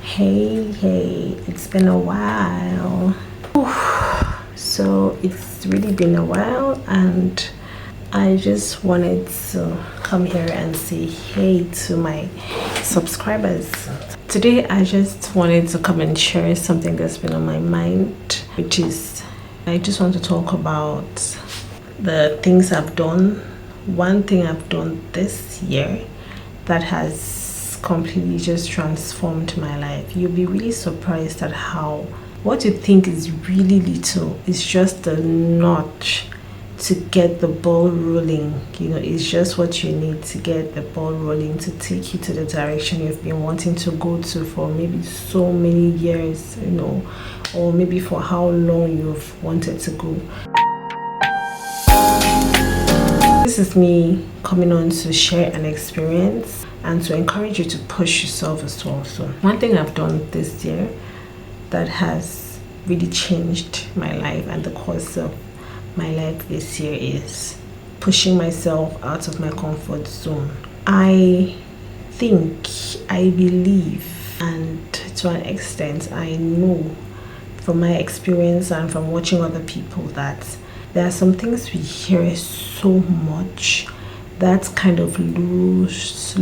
Hey, it's been a while. So it's really been a while, and I just wanted to come here and say hey to my subscribers. Today I just wanted to come and share something that's been on my mind, which is I just want to talk about the things I've done. One thing I've done this year that has completely just transformed my life. You'll be really surprised at how what you think is really little is just a notch to get the ball rolling. It's just what you need to get the ball rolling, to take you to the direction you've been wanting to go to for maybe so many years, or maybe for how long you've wanted to go. This is me coming on to share an experience and to encourage you to push yourself as well. So one thing I've done this year that has really changed my life and the course of my life this year is pushing myself out of my comfort zone. I believe, and to an extent I know from my experience and from watching other people, that there are some things we hear so much that kind of lose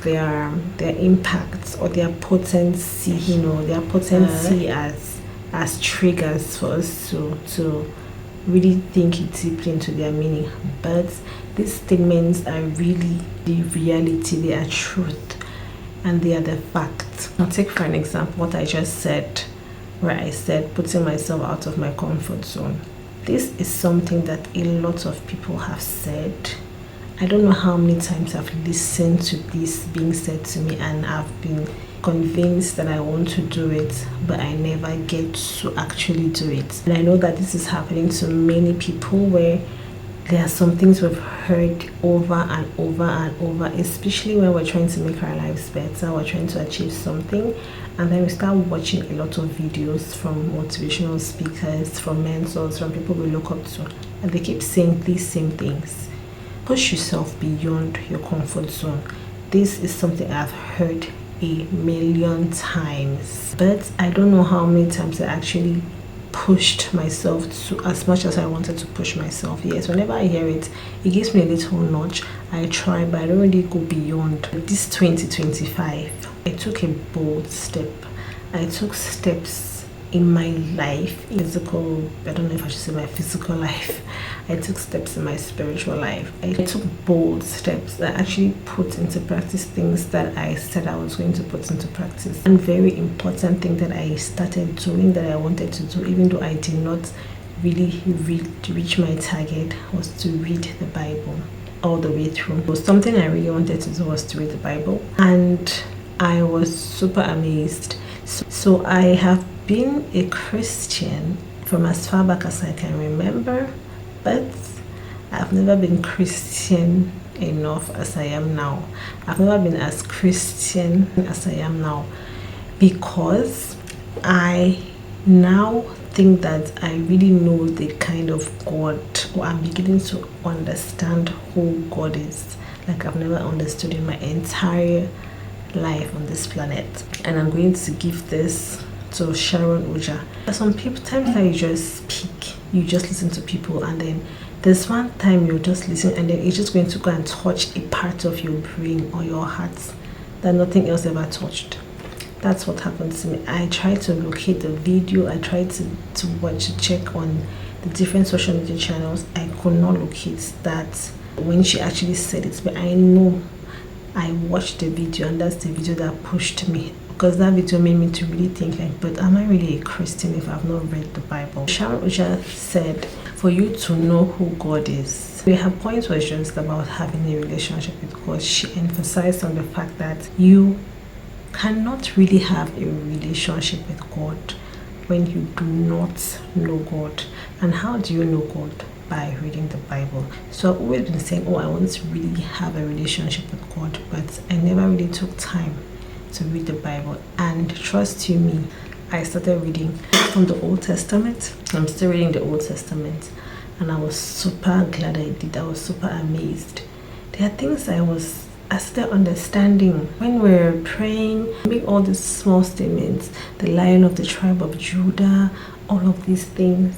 their impact or their potency, as triggers for us to really think deeply into their meaning. But these statements are really the reality, they are truth, and they are the fact. I'll take for an example what I just said, where I said putting myself out of my comfort zone. This is something that a lot of people have said. I don't know how many times I've listened to this being said to me, and I've been convinced that I want to do it, but I never get to actually do it. And I know that this is happening to many people, where there are some things we've heard over and over and over, especially when we're trying to make our lives better, we're trying to achieve something, and then we start watching a lot of videos from motivational speakers, from mentors, from people we look up to, and they keep saying these same things. Push yourself beyond your comfort zone. This is something I've heard a million times, but I don't know how many times I actually pushed myself to as much as I wanted to push myself. Yes, whenever I hear it, it gives me a little nudge. I try, but I don't really go beyond. This 2025, I took a bold step. I took steps in my life, I don't know if I should say my physical life. I took steps in my spiritual life. I took bold steps that actually put into practice things that I said I was going to put into practice. One very important thing that I started doing, that I wanted to do, even though I did not really reach my target, was to read the Bible all the way through. So something I really wanted to do was to read the Bible, and I was super amazed. So I have been a Christian from as far back as I can remember, but I've never been Christian enough as I am now. I've never been as Christian as I am now, because I now think that I really know the kind of God, or I'm beginning to understand who God is, like I've never understood in my entire life on this planet. And I'm going to give this to Sharon Uja. There's some people, times that you just speak, you just listen to people, and then there's one time you're just listening, and then it's just going to go and touch a part of your brain or your heart that nothing else ever touched. That's what happened to me. I tried to locate the video, I tried to watch, to check on the different social media channels. I could not locate that when she actually said it, but I know I watched the video, and that's the video that pushed me, because that video made me to really think, like, but am I really a Christian if I've not read the Bible? Sharon Uja said, for you to know who God is. Her point was just about having a relationship with God. She emphasized on the fact that you cannot really have a relationship with God when you do not know God. And how do you know God? By reading the Bible. So I've always been saying, I want to really have a relationship with God, but I never really took time to read the Bible. And trust you me, I started reading from the Old Testament. I'm still reading the Old Testament, and I was super glad I did. I was super amazed. There are things I I started understanding when we're praying, make all these small statements, the Lion of the tribe of Judah, all of these things.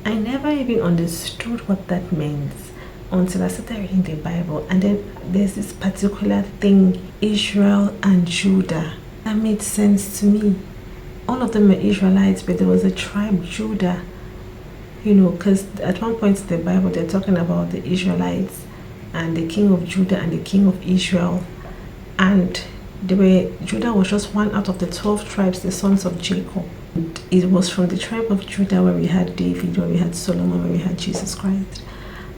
I never even understood what that meant until I started reading the Bible. And then there's this particular thing, Israel and Judah, that made sense to me. All of them were Israelites, but there was a tribe, Judah. Because at one point in the Bible, they're talking about the Israelites and the king of Judah and the king of Israel. And Judah was just one out of the 12 tribes, the sons of Jacob. And it was from the tribe of Judah where we had David, where we had Solomon, where we had Jesus Christ.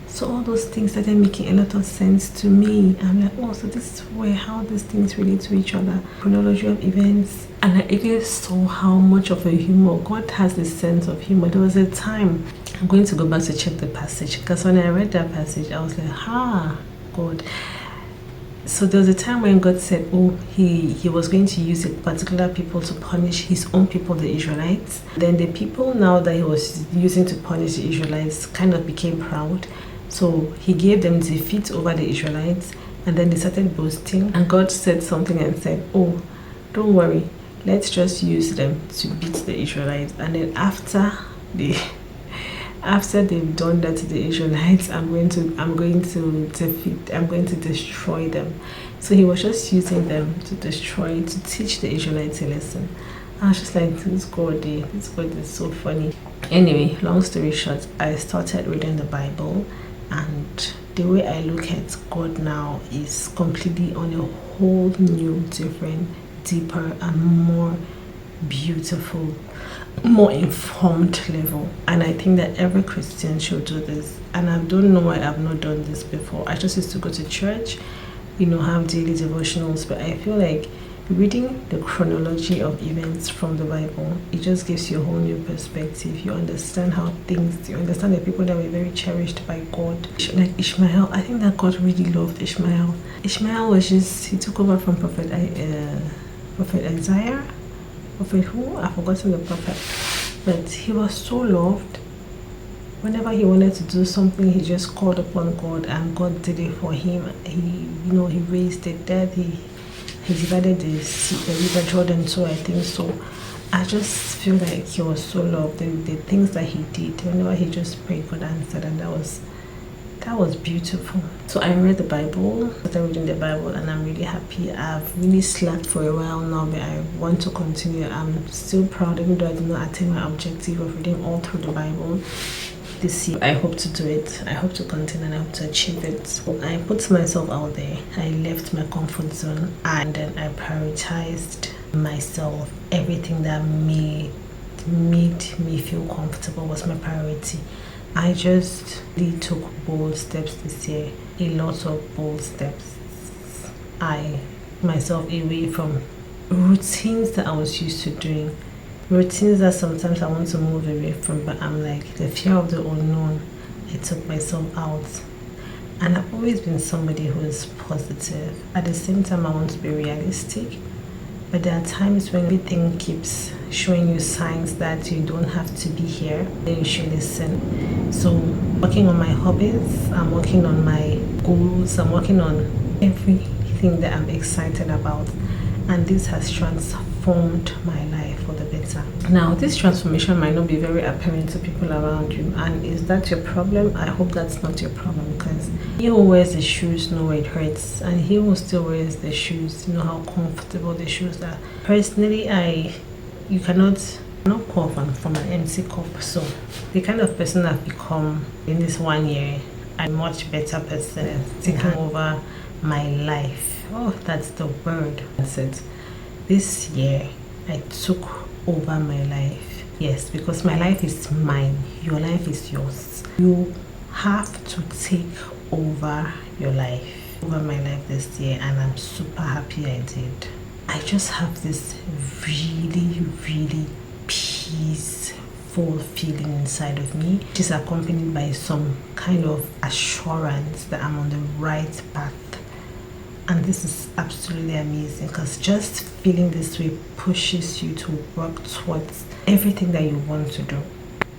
So all those things started making a lot of sense to me. I'm like, oh, so this is how these things relate to each other. Chronology of events. And I even saw how much of a humor, God has this sense of humor. There was a time, I'm going to go back to check the passage, because when I read that passage, I was like, God. So there was a time when God said, he was going to use a particular people to punish his own people, the Israelites. Then the people now that he was using to punish the Israelites kind of became proud. So he gave them defeat over the Israelites, and then they started boasting. And God said something and said, don't worry, let's just use them to beat the Israelites. And then after they've done that to the Israelites, I'm going to destroy them. So he was just using them to teach the Israelites a lesson. I was just like, this God is so funny. Anyway, long story short, I started reading the Bible, and the way I look at God now is completely on a whole new, different, deeper, and more beautiful, more informed level. And I think that every Christian should do this. And I don't know why I've not done this before. I just used to go to church, have daily devotionals, but I feel like reading the chronology of events from the Bible, it just gives you a whole new perspective. You understand you understand the people that were very cherished by God. Like Ishmael, I think that God really loved Ishmael. Ishmael he took over from Prophet Isaiah. Prophet who? I've forgotten the prophet. But he was so loved. Whenever he wanted to do something, he just called upon God, and God did it for him. He raised the dead. He divided the river Jordan, so I think so. I just feel like he was so loved. The things that he did, whenever he just prayed, God answered, and that was beautiful. So I read the Bible, started reading the Bible, and I'm really happy. I've really slacked for a while now, but I want to continue. I'm still proud, even though I did not attain my objective of reading all through the Bible this year. I hope to do it. I hope to continue, and I hope to achieve it. So I put myself out there. I left my comfort zone, and then I prioritized myself. Everything that made me feel comfortable was my priority. I just really took bold steps this year, a lot of bold steps. I myself away from routines that I was used to doing, routines that sometimes I want to move away from, but I'm like, the fear of the unknown, I took myself out. And I've always been somebody who is positive. At the same time, I want to be realistic. But there are times when everything keeps showing you signs that you don't have to be here, then you should listen. So working on my hobbies, I'm working on my goals, I'm working on everything that I'm excited about. And this has transformed my life for the better. Now, this transformation might not be very apparent to people around you. And is that your problem? I hope that's not your problem, because he who wears the shoes knows where it hurts. And he who still wears the shoes, you know how comfortable the shoes are. Personally, you cannot pour from an empty cup. So the kind of person I've become in this 1 year, I'm a much better person, taking over my life. Oh, that's the word. That's it. This year, I took over my life. Yes, because my life is mine. Your life is yours. You have to take over your life. Over my life this year, and I'm super happy I did. I just have this really, really peaceful feeling inside of me, which is accompanied by some kind of assurance that I'm on the right path. And this is absolutely amazing, because just feeling this way pushes you to work towards everything that you want to do.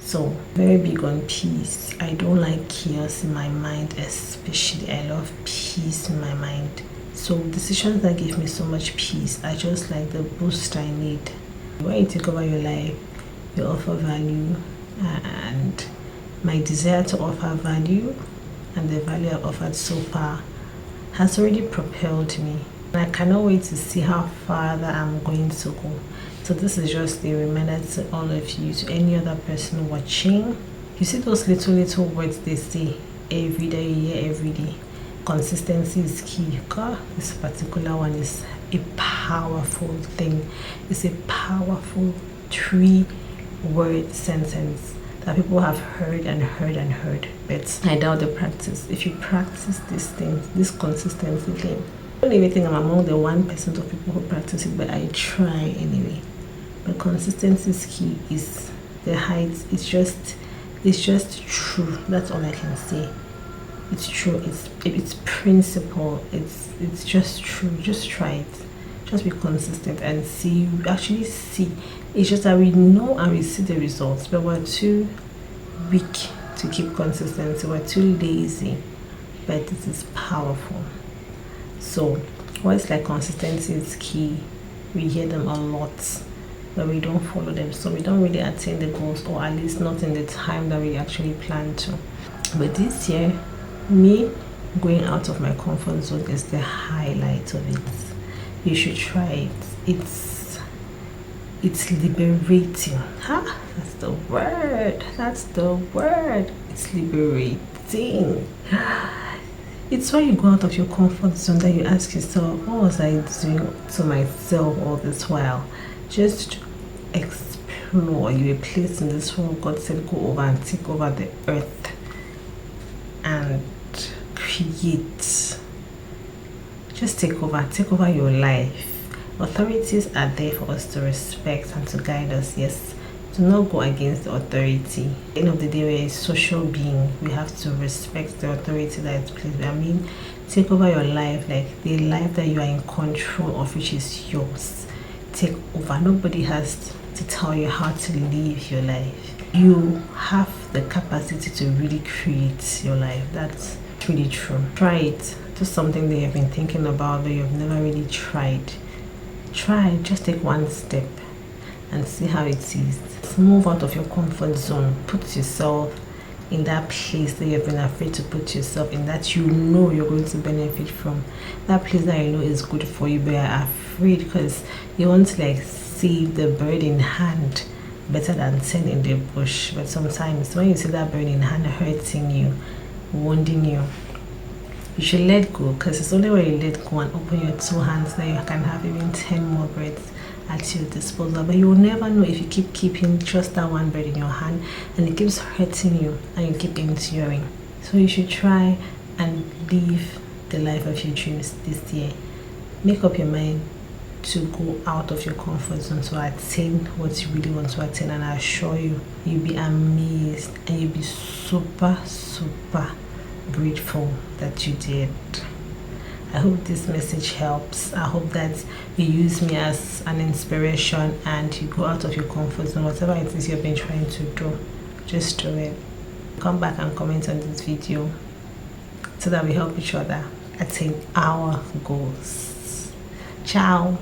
So, very big on peace. I don't like chaos in my mind, especially. I love peace in my mind. So decisions that give me so much peace are just like the boost I need. When you take over your life, you offer value, and my desire to offer value and the value I've offered so far has already propelled me. And I cannot wait to see how far that I'm going to go. So this is just a reminder to all of you, to any other person watching. You see those little words they say every day, you hear every day. Consistency is key. God, this particular one is a powerful thing. It's a powerful 3-word sentence that people have heard and heard and heard, but I doubt the practice. If you practice these things, this consistency thing, I don't even think I'm among the 1% of people who practice it, but I try anyway. But consistency is key. Is the height. It's just true. That's all I can say. It's true. It's principle. It's just true. Just try it. Just be consistent and see. You actually see. It's just that we know and we see the results, but we're too weak to keep consistency. We're too lazy. But this is powerful. So words like consistency is key. We hear them a lot, but we don't follow them. So we don't really attain the goals, or at least not in the time that we actually plan to. But this year, me going out of my comfort zone is the highlight of it. You should try it. It's liberating. Huh? That's the word. It's liberating. It's when you go out of your comfort zone that you ask yourself, what was I doing to myself all this while? Just explore. You were placed in this world. God said go over and take over the earth and create. Just take over your life. Authorities are there for us to respect and to guide us. Yes, do not go against the authority. At the end of the day, we're a social being. We have to respect the authority that is placed. I mean, take over your life, like the life that you are in control of, which is yours. Take over. Nobody has to tell you how to live your life. You have the capacity to really create your life. That's really true. Try it. Just something that you've been thinking about, but you've never really tried. Try. Just take one step and see how it is. Move out of your comfort zone. Put yourself in that place that you've been afraid to put yourself in, that you know you're going to benefit from. That place that you know is good for you, but you're afraid because you want to like save the bird in hand better than 10 in the bush. But sometimes when you see that bird in hand hurting you, wounding you, you should let go, because it's only when you let go and open your 2 hands that you can have even 10 more birds at your disposal. But you will never know if you keep keeping just that one bird in your hand and it keeps hurting you and you keep enduring. So you should try and live the life of your dreams this year. Make up your mind to go out of your comfort zone to attain what you really want to attain, and I assure you, you'll be amazed and you'll be super grateful that you did. I hope this message helps. I hope that you use me as an inspiration and you go out of your comfort zone. Whatever it is you've been trying to do, just do it. Come back and comment on this video so that we help each other attain our goals. Ciao.